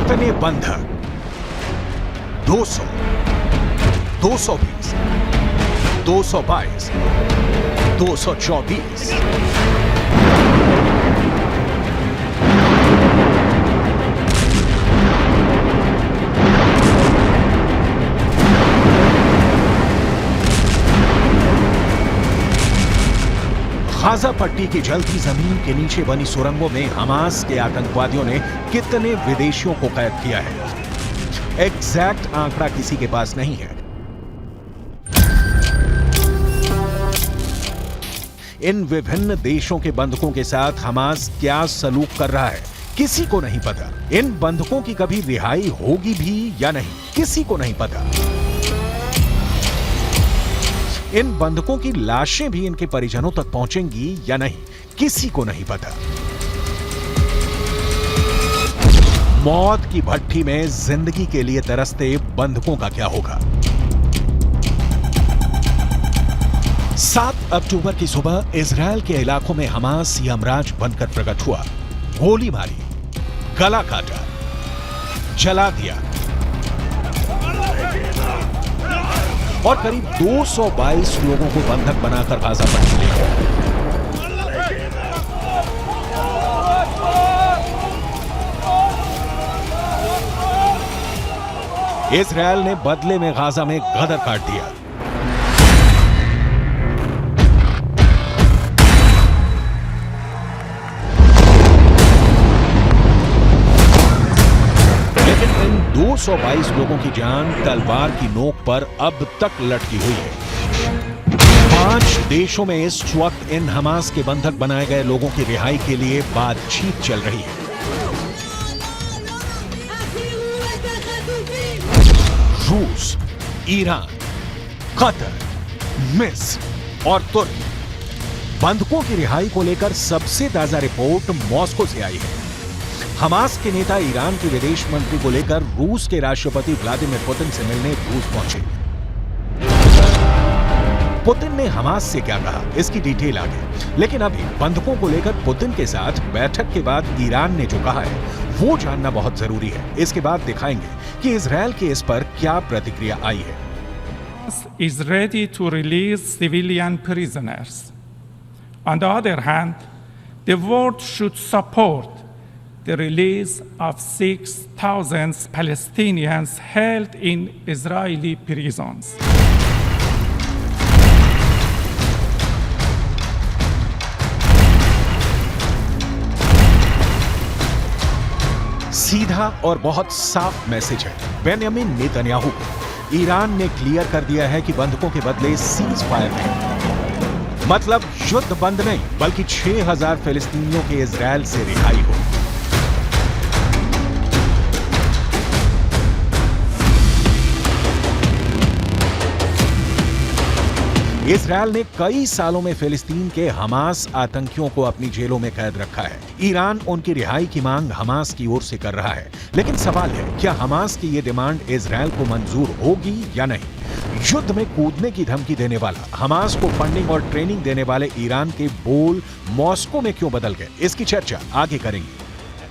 कितने बंधक? 200, 220, 222, 224। गाजा पट्टी की जलती जमीन के नीचे बनी सुरंगों में हमास के आतंकवादियों ने कितने विदेशियों को कैद किया है? एग्जैक्ट आंकड़ा किसी के पास नहीं है। इन विभिन्न देशों के बंधकों के साथ हमास क्या सलूक कर रहा है, किसी को नहीं पता। इन बंधकों की कभी रिहाई होगी भी या नहीं, किसी को नहीं पता। इन बंधकों की लाशें भी इनके परिजनों तक पहुंचेंगी या नहीं, किसी को नहीं पता। मौत की भट्ठी में जिंदगी के लिए तरसते बंधकों का क्या होगा? 7 अक्टूबर की सुबह इजरायल के इलाकों में हमास यमराज बनकर प्रकट हुआ। गोली मारी, गला काटा, जला दिया और करीब 222 लोगों को बंधक बनाकर गाजा पट्टी ले गया। इजरायल ने बदले में गाजा में गदर काट दिया। लेकिन इन 222 लोगों की जान तलवार की नोक पर अब तक लटकी हुई है। 5 देशों में इस वक्त इन हमास के बंधक बनाए गए लोगों की रिहाई के लिए बातचीत चल रही है। रूस, ईरान, कतर, मिस्र और तुर्की। बंधकों की रिहाई को लेकर सबसे ताजा रिपोर्ट मॉस्को से आई है। हमास के नेता ईरान के विदेश मंत्री को लेकर रूस के राष्ट्रपति व्लादिमीर पुतिन से मिलने रूस पहुंचे। पुतिन ने हमास से क्या कहा, इसकी डिटेल आगे। लेकिन अभी बंधकों को लेकर पुतिन के साथ बैठक के बाद ईरान ने जो कहा है वो जानना बहुत जरूरी है। इसके बाद दिखाएंगे कि इजरायल की इस पर क्या प्रतिक्रिया आई है। is ready to release civilian prisoners. On the other hand, the world should support the release of 6,000 Palestinians held in Israeli prisons. सीधा और बहुत साफ मैसेज है बेंयामिन नेतन्याहू को। ईरान ने क्लियर कर दिया है कि बंधकों के बदले सीज फायर नहीं, मतलब युद्ध बंद नहीं, बल्कि 6,000 फिलिस्तीनियों के इजरायल से रिहाई हो। इजरायल ने कई सालों में फिलिस्तीन के हमास आतंकियों को अपनी जेलों में कैद रखा है। ईरान उनकी रिहाई की मांग हमास की ओर से कर रहा है। लेकिन सवाल है, क्या हमास की ये डिमांड इजरायल को मंजूर होगी या नहीं? युद्ध में कूदने की धमकी देने वाला, हमास को फंडिंग और ट्रेनिंग देने वाले ईरान के बोल मॉस्को में क्यों बदल गए, इसकी चर्चा आगे करेंगे।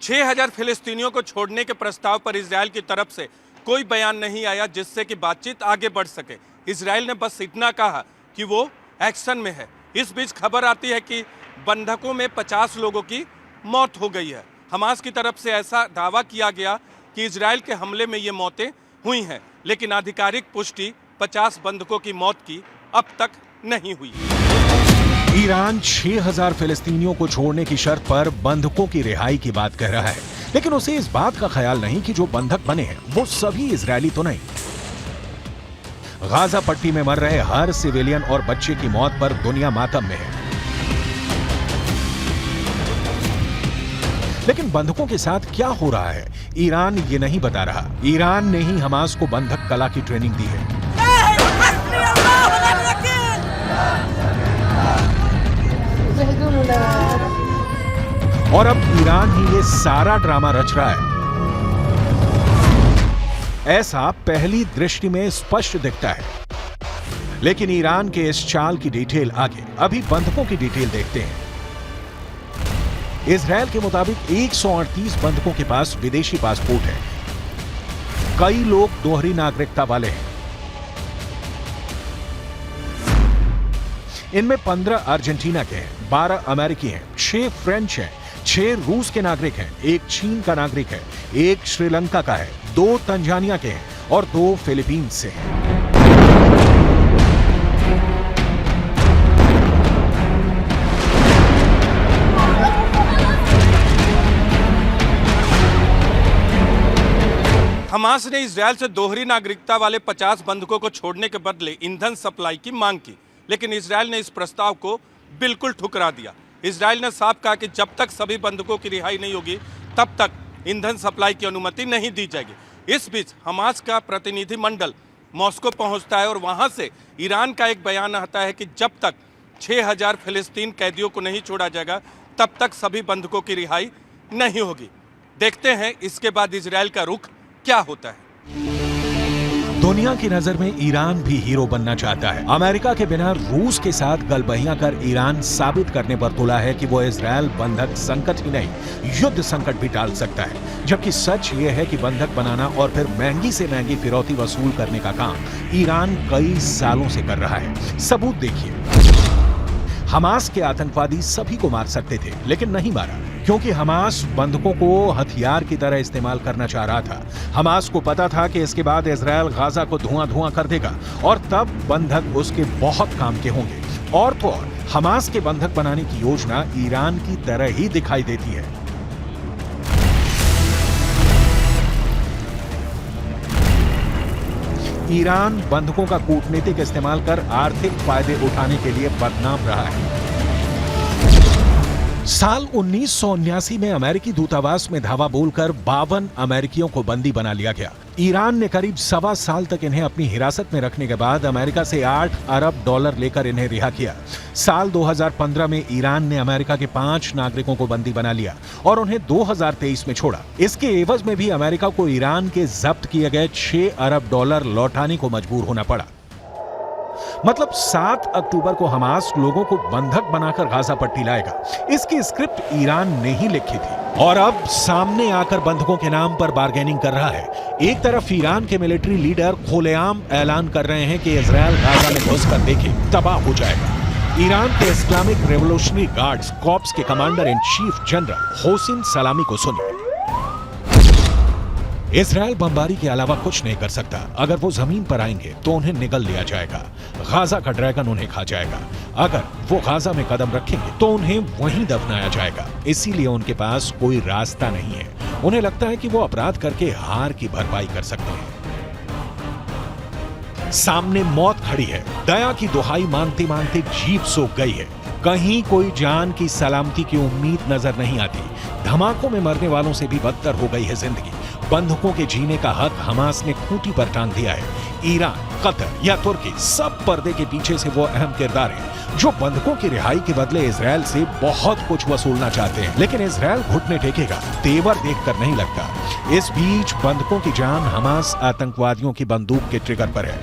6,000 फिलिस्तीनियों को छोड़ने के प्रस्ताव पर इजरायल की तरफ से कोई बयान नहीं आया जिससे कि बातचीत आगे बढ़ सके। इजरायल ने बस इतना कहा कि वो एक्शन में है। इस बीच खबर आती है कि बंधकों में 50 लोगों की मौत हो गई है। हमास की तरफ से ऐसा दावा किया गया कि इजरायल के हमले में ये मौतें हुई हैं, लेकिन आधिकारिक पुष्टि 50 बंधकों की मौत की अब तक नहीं हुई। ईरान 6,000 फिलिस्तीनियों को छोड़ने की शर्त पर बंधकों की रिहाई की बात कह रहा है, लेकिन उसे इस बात का ख्याल नहीं कि जो बंधक बने हैं वो सभी इजरायली तो नहीं। गाजा पट्टी में मर रहे हर सिविलियन और बच्चे की मौत पर दुनिया मातम में है। लेकिन बंधकों के साथ क्या हो रहा है, ईरान ये नहीं बता रहा। ईरान ने ही हमास को बंधक कला की ट्रेनिंग दी है। और अब ईरान ही ये सारा ड्रामा रच रहा है। ऐसा पहली दृष्टि में स्पष्ट दिखता है, लेकिन ईरान के इस चाल की डिटेल आगे। अभी बंधकों की डिटेल देखते हैं। इजरायल के मुताबिक 138 बंधकों के पास विदेशी पासपोर्ट है। कई लोग दोहरी नागरिकता वाले हैं। इनमें 15 अर्जेंटीना के हैं, 12 अमेरिकी हैं, 6 फ्रेंच हैं, 6 रूस के नागरिक हैं, 1 चीन का नागरिक है, 1 श्रीलंका का है, 2 तंजानिया के हैं और 2 फिलीपींस से हैं। हमास ने इजरायल से दोहरी नागरिकता वाले 50 बंधकों को छोड़ने के बदले ईंधन सप्लाई की मांग की, लेकिन इजरायल ने इस प्रस्ताव को बिल्कुल ठुकरा दिया। इजरायल ने साफ कहा कि जब तक सभी बंधकों की रिहाई नहीं होगी तब तक ईंधन सप्लाई की अनुमति नहीं दी जाएगी। इस बीच हमास का प्रतिनिधि मंडल मॉस्को पहुंचता है और वहां से ईरान का एक बयान आता है कि जब तक 6000 फिलिस्तीन कैदियों को नहीं छोड़ा जाएगा तब तक सभी बंधकों की रिहाई नहीं होगी। देखते हैं इसके बाद इजरायल का रुख क्या होता है। दुनिया की नजर में ईरान भी हीरो बनना चाहता है। अमेरिका के बिना रूस के साथ गलबहियां कर ईरान साबित करने पर तुला है कि वो इजरायल बंधक संकट ही नहीं, युद्ध संकट भी टाल सकता है। जबकि सच ये है कि बंधक बनाना और फिर महंगी से महंगी फिरौती वसूल करने का काम ईरान कई सालों से कर रहा है। सबूत देखिए। हमास के आतंकवादी सभी को मार सकते थे, लेकिन नहीं मारा, क्योंकि हमास बंधकों को हथियार की तरह इस्तेमाल करना चाह रहा था। हमास को पता था कि इसके बाद इजरायल गाजा को धुआं धुआं कर देगा और तब बंधक उसके बहुत काम के होंगे। और तो और हमास के बंधक बनाने की योजना ईरान की तरह ही दिखाई देती है। ईरान बंधकों का कूटनीतिक इस्तेमाल कर आर्थिक फायदे उठाने के लिए बदनाम रहा है। साल 1979 में अमेरिकी दूतावास में धावा बोलकर 52 अमेरिकियों को बंदी बना लिया गया। ईरान ने करीब 1.25 साल तक इन्हें अपनी हिरासत में रखने के बाद अमेरिका से $8 अरब लेकर इन्हें रिहा किया। साल 2015 में ईरान ने अमेरिका के 5 नागरिकों को बंदी बना लिया और उन्हें 2023 में छोड़ा। इसके एवज में भी अमेरिका को ईरान के जब्त किए गए $6 अरब लौटाने को मजबूर होना पड़ा। मतलब 7 अक्टूबर को हमास लोगों को बंधक बनाकर गाजा पट्टी लाएगा। इसकी स्क्रिप्ट ईरान ने ही लिखी थी और अब सामने आकर बंधकों के नाम पर बार्गेनिंग कर रहा है। एक तरफ ईरान के मिलिट्री लीडर खुलेआम ऐलान कर रहे हैं कि इजरायल गाजा में घुसकर देखे तबाह हो जाएगा। ईरान के इस्लामिक रेवोल्यूशनरी गार्ड्स कॉर्प्स के commander in chief general Hossain सलामी को सुनिए। इजरायल बमबारी के अलावा कुछ नहीं कर सकता। अगर वो जमीन पर आएंगे तो उन्हें निगल लिया जाएगा। गाजा का ड्रैगन उन्हें खा जाएगा। अगर वो गाजा में कदम रखेंगे तो उन्हें वहीं दफनाया जाएगा। इसीलिए उनके पास कोई रास्ता नहीं है। उन्हें लगता है कि वो अपराध करके हार की भरपाई कर सकते हैं। सामने मौत खड़ी है। दया की दुहाई मांगते मांगते जीभ सूख गई है। कहीं कोई जान की सलामती की उम्मीद नजर नहीं आती। धमाकों में मरने वालों से भी बदतर हो गई है जिंदगी। बंधकों के जीने का हक हमास ने खूंटी पर टांग दिया है। ईरान, कतर या तुर्की, सब पर्दे के पीछे से वो अहम किरदार हैं जो बंधकों की रिहाई के बदले इजरायल से बहुत कुछ वसूलना चाहते हैं। लेकिन इजरायल घुटने टेकेगा, तेवर देखकर नहीं लगता। इस बीच बंधकों की जान हमास आतंकवादियों की बंदूक के ट्रिगर पर है।